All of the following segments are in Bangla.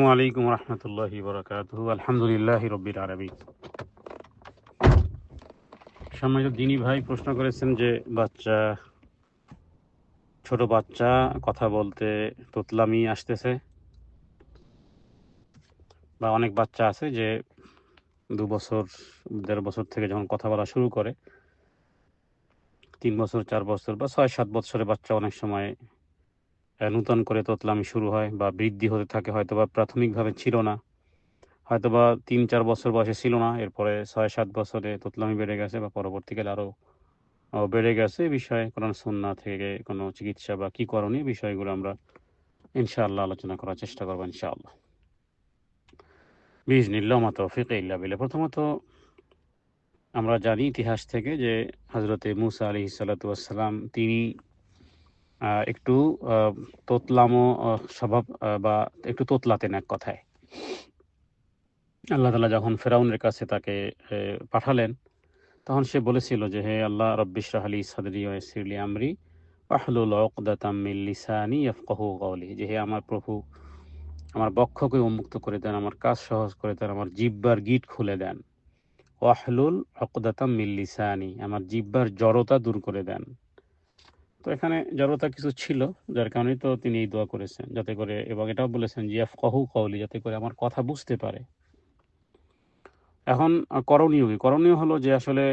আসসালামু আলাইকুম রহমতুল্লাহি বরকাতুহু। আলহামদুলিল্লাহি রব্বিল আলামিন। সম্মানিত দিনী ভাই প্রশ্ন করেছেন যে ছোট বাচ্চা কথা বলতে তোতলামি আসতেছে, বা অনেক বাচ্চা আছে যে 2 বছর 1.5 বছর থেকে যখন কথা বলা শুরু করে, 3 বছর 4 বছর বা 6-7 বছরের বাচ্চা অনেক সময় নূতন করে তোতলামি শুরু হয় বা বৃদ্ধি হতে থাকে। হয়তোবা প্রাথমিকভাবে ছিল না, হয়তোবা 3-4 বছর বয়সে ছিল না, এরপরে 6-7 বছরে তোতলামি বেড়ে গেছে বা পরবর্তীকালে আরও বেড়ে গেছে। এই বিষয়ে কোরআন সুন্নাহ থেকে কোনো চিকিৎসা বা কি করণীয়, বিষয়গুলো আমরা ইনশাআল্লাহ আলোচনা করার চেষ্টা করবো ইনশাআল্লাহ বিইজনিল্লাহ ওয়া মা তাওফীকি ইল্লা বিল্লাহ। প্রথমত আমরা জানি ইতিহাস থেকে যে হযরতে মূসা আলাইহিস সালাতু ওয়াস সালাম তিনি একটু তোতলামো স্বভাব, বা একটু তোতলাতেন এক কথায়। আল্লাহ তাআলা যখন ফেরাউনের কাছে তাকে পাঠালেন, তখন সে বলেছিল যে, হে আল্লাহ, রব্বি ইশরাহ লি সাদরি ওয়া ইয়াসসির লি আমরি ওয়াহলুল উকদাতাম মিন লিসানি ইয়াফকাহু কওলি, যে হে আমার প্রভু, আমার বক্ষকে উন্মুক্ত করে দেন, আমার কাজ সহজ করে দেন, আমার জিহ্বার গিঁট খুলে দেন। ওয়াহলুল উকদাতাম মিন লিসানি, আমার জিহ্বার জড়তা দূর করে দেন। তো এখানে জড়তা কিছু ছিল, যার কারণেই তো তিনি এই দোয়া করেছেন, যাতে করে, এবং এটাও বলেছেন যে ইয়াফকাহু কওলি, যাতে করে আমার কথা বুঝতে পারে। এখন করণীয় কি? করণীয় হলো যে আসলে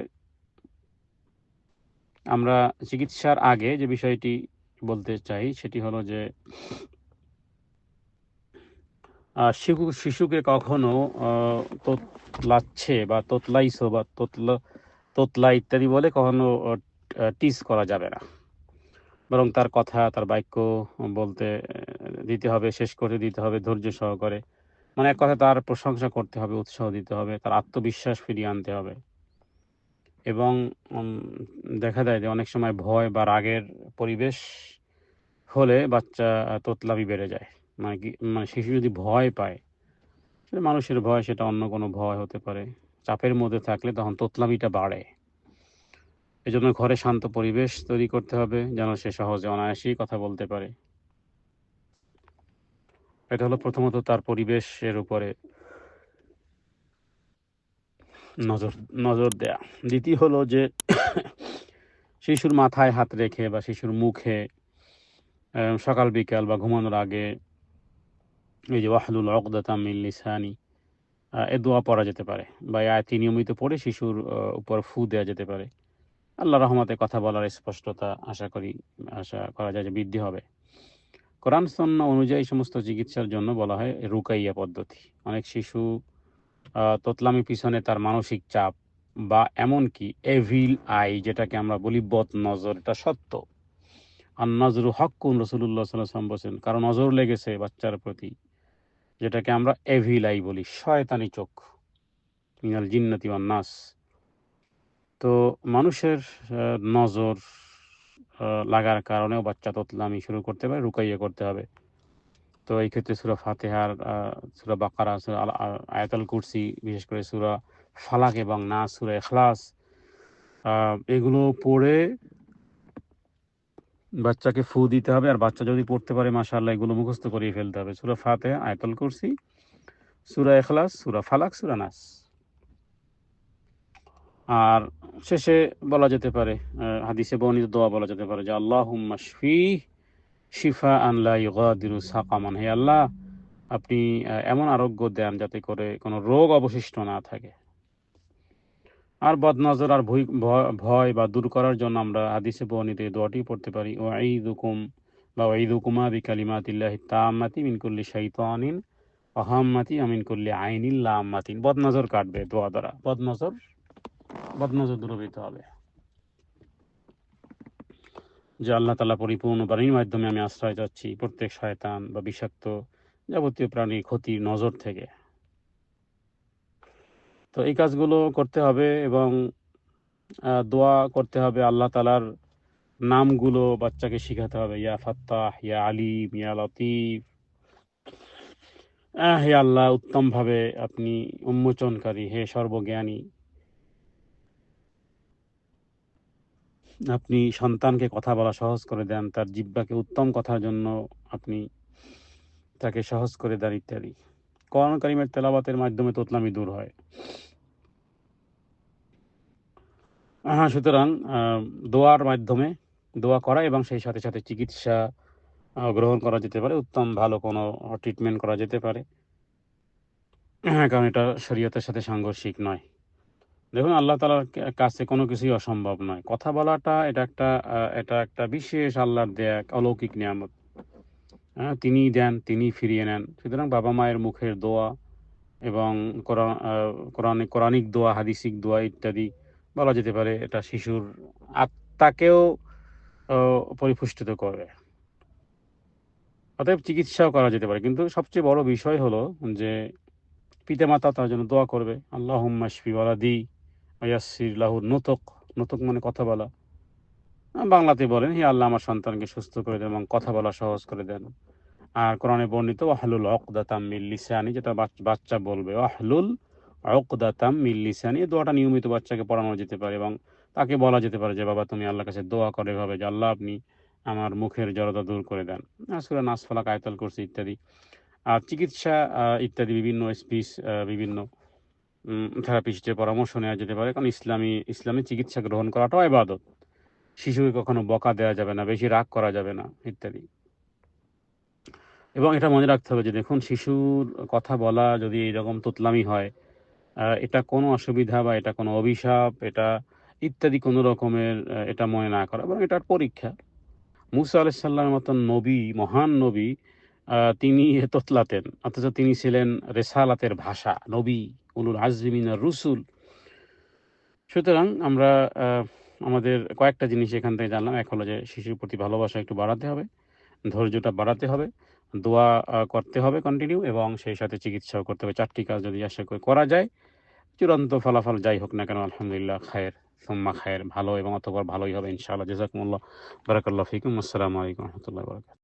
আমরা চিকিৎসার আগে যে বিষয়টি বলতে চাই সেটি হলো যে শিশুকে কখনো তোতলাচ্ছে বা তোতলাইছো বা তোতলা ইত্যাদি বলে কখনো টিজ করা যাবে না। বরং তার কথা, তার বাক্য বলতে দিতে হবে, শেষ করে দিতে হবে ধৈর্য সহকারে। মানে এক কথায় তার প্রশংসা করতে হবে, উৎসাহ দিতে হবে, তার আত্মবিশ্বাস ফিরিয়ে আনতে হবে। এবং দেখা যায় যে অনেক সময় ভয় বা রাগের পরিবেশ হলে বাচ্চা তোতলামি বেড়ে যায়। মানে শিশু যদি ভয় পায়, সেটা মানুষের ভয়, সেটা অন্য কোনো ভয় হতে পারে, চাপের মধ্যে থাকলে তখন তোতলামিটা বাড়ে। এজন্য ঘরে শান্ত পরিবেশ তৈরি করতে হবে, যেন সে সহজে অনায়াসেই কথা বলতে পারে। এটা হলো প্রথমত তার পরিবেশের উপরে নজর নজর দেয়া। দ্বিতীয় হলো যে শিশুর মাথায় হাত রেখে বা শিশুর মুখে সকাল বিকাল বা ঘুমানোর আগে এই যে ওয়াহলুল উকদাতাম মিন লিসানি, এ দোয়া পড়া যেতে পারে, বা এই আয়াতটি নিয়মিত পড়ে শিশুর উপর ফু দেয়া যেতে পারে। আল্লাহর রহমতে কথা বলার স্পষ্টতা আশা করা যায় যে বৃদ্ধি হবে। কোরআন সুন্নাহ অনুযায়ী সমস্ত চিকিৎসার জন্য বলা হয় রুকাইয়া পদ্ধতি। অনেক শিশু তোতলামির পিছনে তার মানসিক চাপ বা এমনকি এভিল আই, যেটাকে আমরা বলি বদ নজর, এটা সত্য। আর নজরু হক্কুন, রাসূলুল্লাহ সাল্লাল্লাহু আলাইহি ওয়াসাল্লাম বলেছেন, কারণ নজর লেগেছে বাচ্চার প্রতি, যেটাকে আমরা এভিল আই বলি, শয়তানি চোখ, মিনাল জিন্নাতি ওয়ান নাস। তো মানুষের নজর লাগার কারণেও বাচ্চা তোতলামি শুরু করতে পারে, রুকাইয়া করতে হবে। তো এই ক্ষেত্রে সূরা ফাতিহার, সূরা বাকারা, সূরা আয়াতুল কুরসি, বিশেষ করে সূরা ফালাক এবং নাস, সূরা ইখলাস, এগুলো পড়ে বাচ্চাকে ফু দিতে হবে। আর বাচ্চা যদি পড়তে পারে, মাশাআল্লাহ, এগুলো মুখস্থ করিয়ে ফেলতে হবে। সূরা ফাতিহা, আয়াতুল কুরসি, সূরা ইখলাস, সূরা ফালাক, সূরা নাস। আর শেষে বলা যেতে পারে, হাদিসে বর্ণিত দোয়া বলা যেতে পারে যে আল্লাহুম্মা শফিহি শিফাআন লা ইউগাদিরু সাকামান, হে আল্লাহ, আপনি এমন আরোগ্য দেন যাতে করে কোনো রোগ অবশিষ্ট না থাকে। আর বদনজর আর ভয় বা দূর করার জন্য আমরা হাদিসে বর্ণিত এই দোয়াটি পড়তে পারি, ওয়াঈদুকুম বা ওয়াঈদুকুমা বিকালিমাতিল্লাহি তাম্মাতি মিন কুল্লি শাইতানিন ওয়া হাম্মাতি ওয়া মিন কুল্লি আইনিন লাম্মাতিন। বদনজর কাটবে দোয়া দ্বারা, বদনজর দূরীভূত হবে। যে আল্লাহ তাআলা পরিপূর্ণ বাণীর মাধ্যমে আমি আশ্রয় চাচ্ছি প্রত্যেক শয়তান বা বিষাক্ত যাবতীয় প্রাণীর ক্ষতির নজর থেকে। তো এই কাজগুলো করতে হবে, এবং দোয়া করতে হবে। আল্লাহ তাআলার নামগুলো বাচ্চাকে শিখাতে হবে, ইয়া ফাত্তাহ, ইয়া আলিম, ইয়া লতিফ। হে আল্লাহ, উত্তমভাবে আপনি উন্মোচনকারী, হে সর্বজ্ঞানী। আপনি সন্তানকে কথা বলা সহজ করে দেন, তার জিহ্বাকে উত্তম কথার জন্য আপনি তাকে সহজ করে দেন ইত্যাদি। কোরআন কারীমের তেলাওয়াতের মাধ্যমে তোতলামি দূর হয়। সুতরাং দোয়ার মাধ্যমে দোয়া করা এবং সেই সাথে, সাথে চিকিৎসা গ্রহণ করা যেতে পারে। উত্তম ভালো কোনো ট্রিটমেন্ট করা যেতে পারে। কারণ এটা শরীয়তের সাথে সাংঘর্ষিক নয়। দেখুন আল্লাহ তাআলার কাছে কোনো কিছুই অসম্ভব নয়। কথা বলাটা এটা একটা বিশেষ আল্লাহর দেয়া এক অলৌকিক নিয়ামত। তিনিই দেন, তিনিই ফিরিয়ে নেন। সুতরাং বাবা-মায়ের মুখের দোয়া এবং কোরা আ কোরআনিক দোয়া, হাদিসিক দোয়া ইত্যাদি বলা যেতে পারে এটা শিশুর আত্মাকেও ও পরিপুষ্টিত করবে। অতএব চিকিৎসাও করা যেতে পারে। কিন্তু সবচেয়ে বড় বিষয় হলো যে পিতামাতা তার জন্য দোয়া করবে। আল্লাহুম্মা শফি ওয়ালাদি ওয়া ইয়াসসির লাহু নুতুক। নুতুক মানে কথা বলা। বাংলাতে বলেন, হে আল্লাহ আমার সন্তানকে সুস্থ করে দেন এবং কথা বলা সহজ করে দেন। আর কোরআনে বর্ণিত ওয়াহলুল উকদাতাম মিন লিসানি, যেটা বাচ্চা বলবে ওয়াহলুল উকদাতাম মিন লিসানি, এই দোয়াটা নিয়মিত বাচ্চাকে পড়ানো যেতে পারে এবং তাকে বলা যেতে পারে যে বাবা তুমি আল্লাহর কাছে দোয়া করো এভাবে যে আল্লাহ আপনি আমার মুখের জড়তা দূর করে দেন। সূরা নাস, ফালাক, আয়াতুল কুরসি ইত্যাদি। আর চিকিৎসা ইত্যাদি বিভিন্ন স্পিচ বিভিন্ন থেরাপিস্টের পরামর্শ নেওয়া যেতে পারে। কারণ ইসলামী চিকিৎসা গ্রহণ করাটাও ইবাদত। শিশুকে কখনো বকা দেয়া যাবে না, বেশি রাগ করা যাবে না ইত্যাদি। এবং এটা মনে রাখতে হবে যে দেখুন শিশুর কথা বলা যদি এরকম তোতলামি হয়, এটা কোনো অসুবিধা বা এটা কোনো অভিশাপ, এটা ইত্যাদি কোনো রকমের এটা মনে না করা, বরং এটার পরীক্ষা। মুসা আলাইহিস সালামের মতন নবী, মহান নবী, তিনি তোতলাতেন। অথচ তিনি ছিলেন রেসালাতের ভাষা, নবী, উলুল আজমি মিনার রুসুল। সুতরাং আমরা আ আমাদের কয়েকটা জিনিস এখান থেকে জানলাম। এক হলো যে শিশুর প্রতি ভালোবাসা একটু বাড়াতে হবে, ধৈর্যটা বাড়াতে হবে, দোয়া করতে হবে কন্টিনিউ এবং সেই সাথে চিকিৎসাও করতে হবে। ৪ টি কাজ যদি আশা করি করা যায়, চূড়ান্ত ফলাফল যাই হোক না কেন আলহামদুলিল্লাহ খায়ের, সুম্মা খায়ের, ভালো এবং অতঃপর ভালোই হবে ইনশাআল্লাহ। জাযাকুমুল্লাহ, বারাকাল্লাহু ফিকুম। আসসালামু আলাইকুম ওয়া রাহমাতুল্লাহি ওয়া বারাকাতুহু।